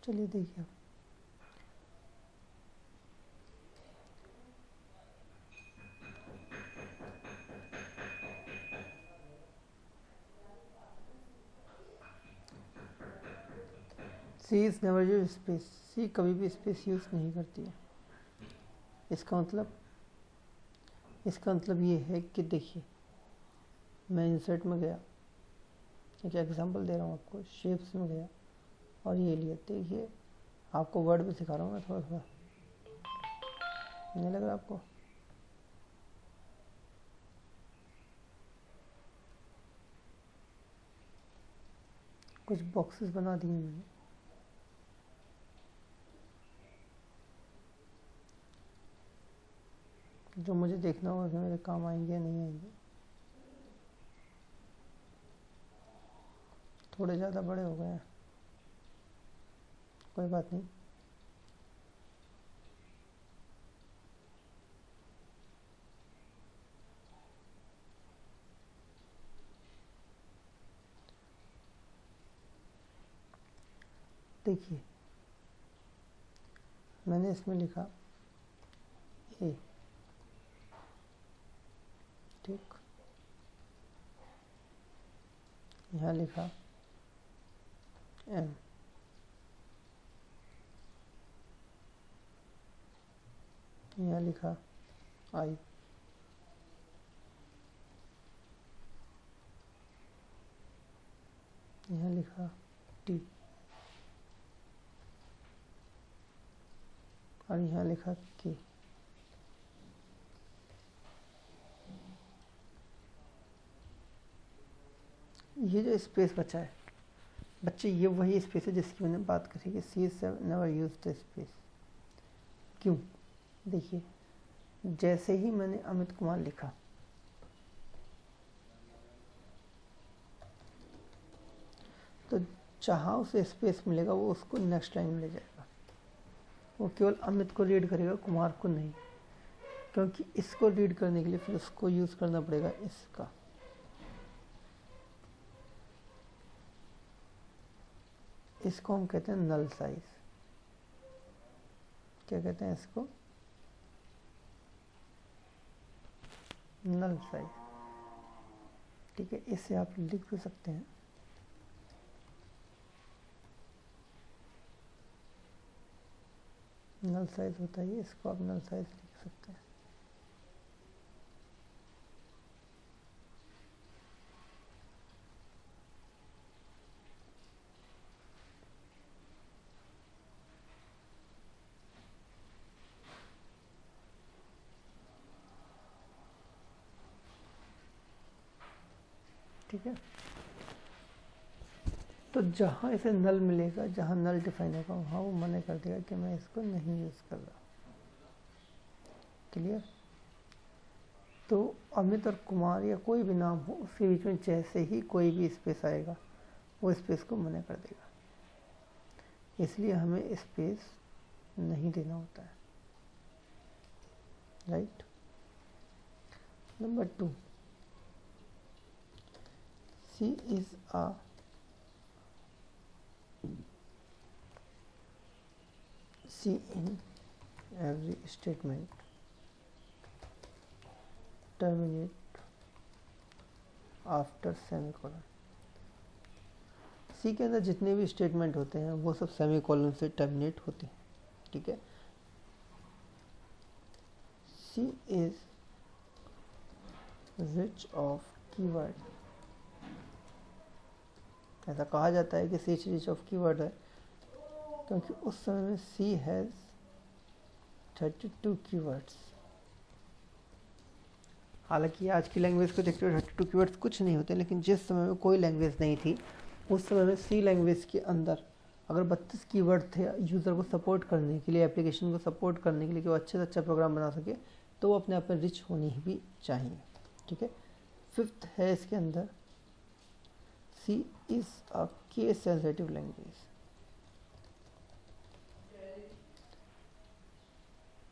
चलिए देखिए, सी is never use space, सी कभी भी स्पेस यूज़ नहीं करती है। इसका मतलब ये है कि देखिए, मैं इंसर्ट में गया, एक एग्जांपल दे रहा हूँ आपको, शेप्स में गया और ये लिया। देखिए, आपको वर्ड भी सिखा रहा हूँ मैं, थोड़ा थोड़ा, नहीं लग रहा आपको? कुछ बॉक्सेस बना दिए मैंने, जो मुझे देखना होगा कि मेरे काम आएंगे या नहीं आएंगे। थोड़े ज़्यादा बड़े हो गए हैं, कोई बात नहीं। देखिए, मैंने इसमें लिखा ए, ठीक, यहाँ लिखा एम, यहाँ लिखा आई, यहाँ लिखा टी और यहाँ लिखा के। ये जो स्पेस बचा है बच्चे, ये वही स्पेस है जिसकी मैंने बात करी कि C is never use the space. क्यों? देखिए, जैसे ही मैंने अमित कुमार लिखा, तो जहाँ उसे स्पेस मिलेगा वो उसको नेक्स्ट लाइन में ले जाएगा। वो केवल अमित को रीड करेगा, कुमार को नहीं, क्योंकि इसको रीड करने के लिए फिर उसको यूज़ करना पड़ेगा इसका। इसको हम कहते हैं नल साइज। क्या कहते हैं इसको? नल साइज। ठीक है, इसे आप लिख भी सकते हैं, नल साइज होता है, इसको आप नल साइज लिख सकते हैं। ठीक है, तो जहाँ इसे नल मिलेगा, जहाँ नल डिफाइन होगा, वहाँ वो मना कर देगा कि मैं इसको नहीं यूज़ कर रहा। क्लियर? तो अमित और कुमार या कोई भी नाम हो, उसके बीच में जैसे ही कोई भी स्पेस आएगा वो स्पेस को मना कर देगा, इसलिए हमें स्पेस नहीं देना होता है। Right? Number 2, C is a C in every statement terminate after semicolon। C के अंदर जितने भी स्टेटमेंट होते हैं वो सब सेमीकोलन से टर्मिनेट होते हैं। ठीक है, सी इज रिच ऑफ कीवर्ड। ऐसा कहा जाता है कि सी रिच ऑफ कीवर्ड है क्योंकि उस समय में सी हैज़ 32 कीवर्ड्स। हालांकि आज की लैंग्वेज को देखते हुए 32 कीवर्ड्स कुछ नहीं होते, लेकिन जिस समय में कोई लैंग्वेज नहीं थी उस समय में सी लैंग्वेज के अंदर अगर 32 कीवर्ड थे यूज़र को सपोर्ट करने के लिए, एप्लीकेशन को सपोर्ट करने के लिए कि वो अच्छे से अच्छा प्रोग्राम बना सके, तो वो अपने आप में रिच होनी ही भी चाहिए। ठीक है, 5th है इसके अंदर, C is a case sensitive language.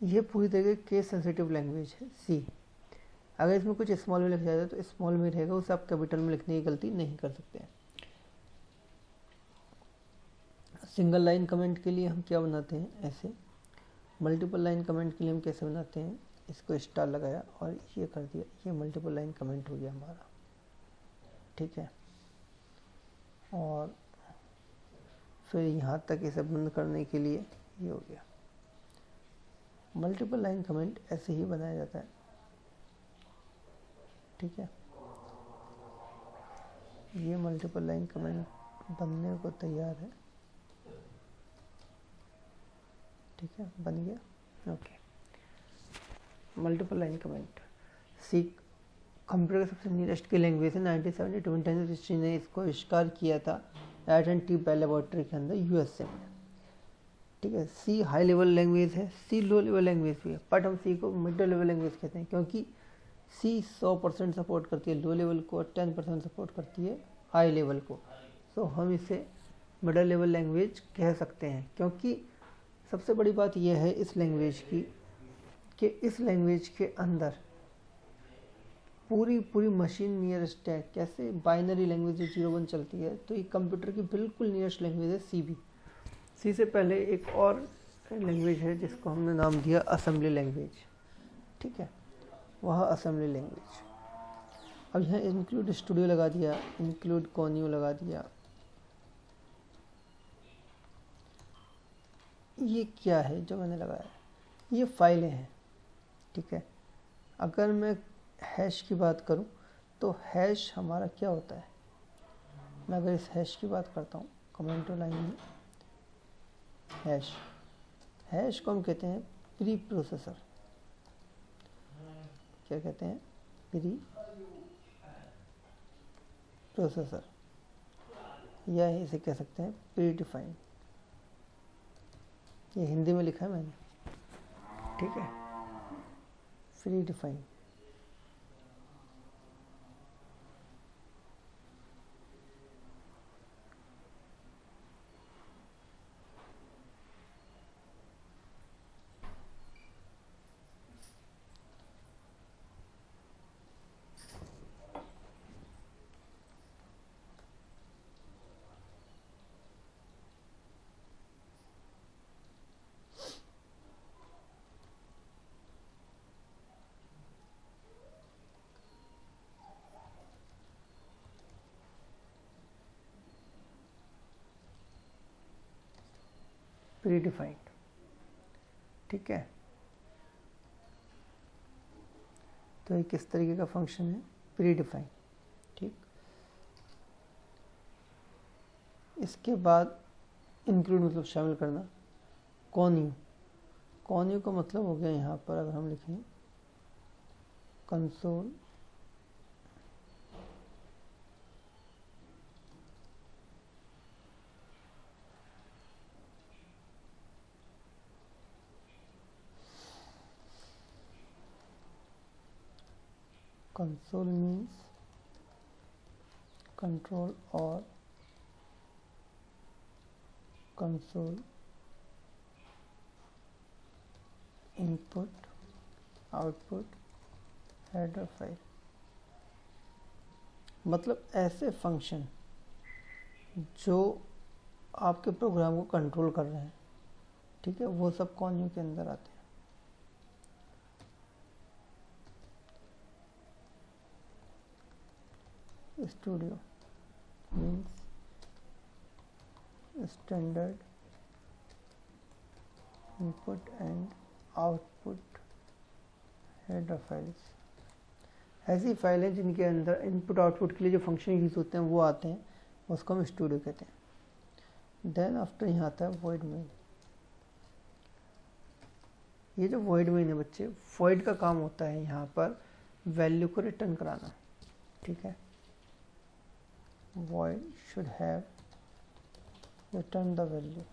ये पूरी तरह केस सेंसिटिव लैंग्वेज है सी। अगर इसमें कुछ स्मॉल में लिखा जाए तो स्मॉल में रहेगा, उसे आप कैपिटल में लिखने की गलती नहीं कर सकते हैं। सिंगल लाइन कमेंट के लिए हम क्या बनाते हैं ऐसे, मल्टीपल लाइन कमेंट के लिए हम कैसे बनाते हैं, इसको स्टार लगाया और ये कर दिया, ये मल्टीपल लाइन कमेंट हो गया हमारा, ठीक है। और फिर यहाँ तक इसे बंद करने के लिए ये हो गया। मल्टीपल लाइन कमेंट ऐसे ही बनाया जाता है, ठीक है। ये मल्टीपल लाइन कमेंट बनने को तैयार है, ठीक है, बन गया, ओके। मल्टीपल लाइन कमेंट सी कंप्यूटर का सबसे नियरेस्ट की लैंग्वेज है। 1972 ने इसको आविष्कार किया था एट&टी बेल लेबोरेटरी के अंदर यूएसए में, ठीक है। सी हाई लेवल लैंग्वेज है, सी लो लेवल लैंग्वेज भी है, बट हम सी को मिड लेवल लैंग्वेज कहते हैं क्योंकि सी 100% सपोर्ट करती है लो लेवल को और 10% सपोर्ट करती है हाई लेवल को। सो हम इसे मिडल लेवल लैंग्वेज कह सकते हैं, क्योंकि सबसे बड़ी बात यह है इस लैंग्वेज की कि इस लैंग्वेज के अंदर पूरी मशीन नियरेस्ट है। कैसे बाइनरी लैंग्वेज 0-1 चलती है, तो ये कंप्यूटर की बिल्कुल नियरेस्ट लैंग्वेज है सी भी। सी से पहले एक और लैंग्वेज है जिसको हमने नाम दिया असेंबली लैंग्वेज, ठीक है, वह असेंबली लैंग्वेज। अब यहाँ इंक्लूड स्टूडियो लगा दिया, इंक्लूड कॉन्यू लगा दिया। ये क्या है जो मैंने लगाया, ये फाइलें हैं, ठीक है। अगर मैं हैश की बात करूं तो हैश हमारा क्या होता है, मैं अगर इस हैश की बात करता हूं कमेंट लाइन में, हैश को हम कहते हैं प्री प्रोसेसर, क्या कहते हैं, प्री प्रोसेसर, या इसे कह सकते हैं प्री डिफाइंड। ये हिंदी में लिखा है मैंने, ठीक है, प्री डिफाइंड। प्री डिफाइंड, ठीक है। तो ये किस तरीके का फंक्शन है, प्री डिफाइंड, ठीक। इसके बाद इंक्लूड मतलब शामिल करना, कॉन्यू, कॉन्यू का मतलब हो गया यहाँ पर अगर हम लिखें कंसोल कंसोल मीन्स कंट्रोल और console input output header file, मतलब ऐसे फंक्शन जो आपके प्रोग्राम को कंट्रोल कर रहे हैं, ठीक है, वो सब कॉन्यू के अंदर आते हैं। Studio means standard input and output header files, ऐसी फाइल है जिनके अंदर इनपुट आउटपुट के लिए जो फंक्शन यूज होते हैं वो आते हैं, उसको हम स्टूडियो कहते हैं। देन आफ्टर यहाँ आता है वॉइड मेन। ये जो वॉइड मेन है बच्चे, वॉइड का काम होता है यहाँ पर वैल्यू को रिटर्न कराना, ठीक है। void should have return the value.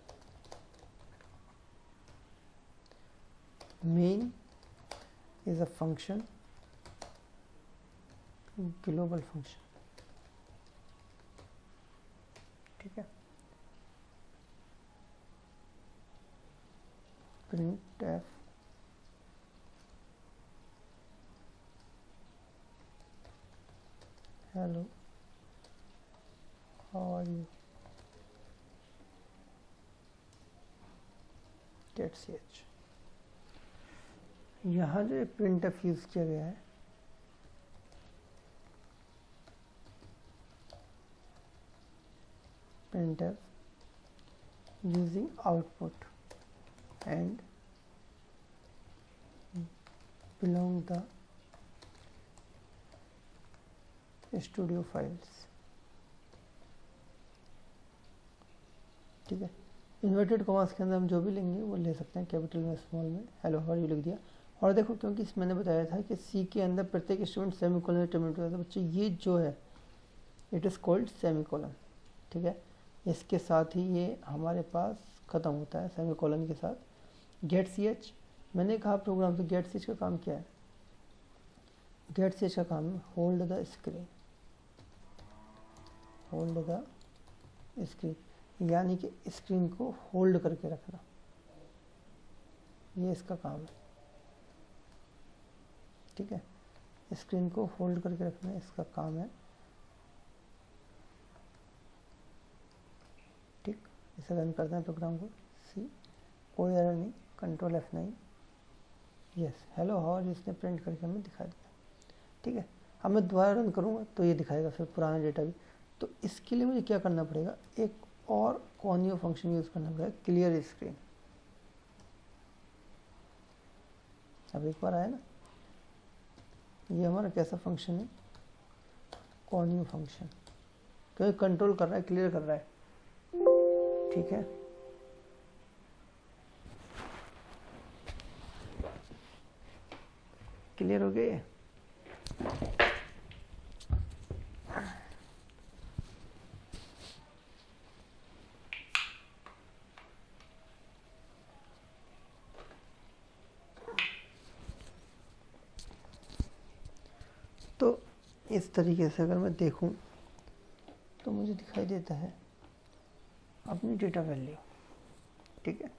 Main is a function, global function, ठीक है। printf hello how are you, get c h. यहाँ जो printf यूज किया गया है printf using output and belong the studio files, ठीक है। इन्वर्टेड कॉमास के अंदर हम जो भी लेंगे वो ले सकते हैं, कैपिटल में स्मॉल में हेलो हाउ आर यू लिख दिया। और देखो क्योंकि मैंने बताया था कि सी के अंदर प्रत्येक स्टूडेंट सेमीकोलन टर्मिनेट होता है, बच्चे ये जो है इट इज़ कॉल्ड सेमीकोलन, ठीक है। इसके साथ ही ये हमारे पास ख़त्म होता है सेमीकोलन के साथ। गेट सी एच, मैंने कहा प्रोग्राम तो गेट सी एच का काम क्या है? गेट सी एच का काम है hold the screen, hold the screen, यानी कि स्क्रीन को होल्ड करके रखना, ये इसका काम है, ठीक है। स्क्रीन को होल्ड करके रखना इसका काम है, ठीक। इसे रन करते हैं प्रोग्राम को, सी कोई एरर नहीं, control F9, yes hello how are you, इसने प्रिंट करके हमें दिखा दिया, ठीक है। अब मैं दोबारा रन करूँगा तो ये दिखाएगा फिर पुराना डेटा भी। तो इसके लिए मुझे क्या करना पड़ेगा, एक और कॉनियो फंक्शन यूज़ करना पड़ेगा, क्लियर स्क्रीन। अब एक बार आया ना, ये हमारा कैसा फंक्शन है, कॉनियो फंक्शन, क्योंकि कंट्रोल कर रहा है, क्लियर कर रहा है, ठीक है। क्लियर हो गया ये? तो इस तरीके से अगर मैं देखूं तो मुझे दिखाई देता है अपनी डेटा वैल्यू, ठीक है।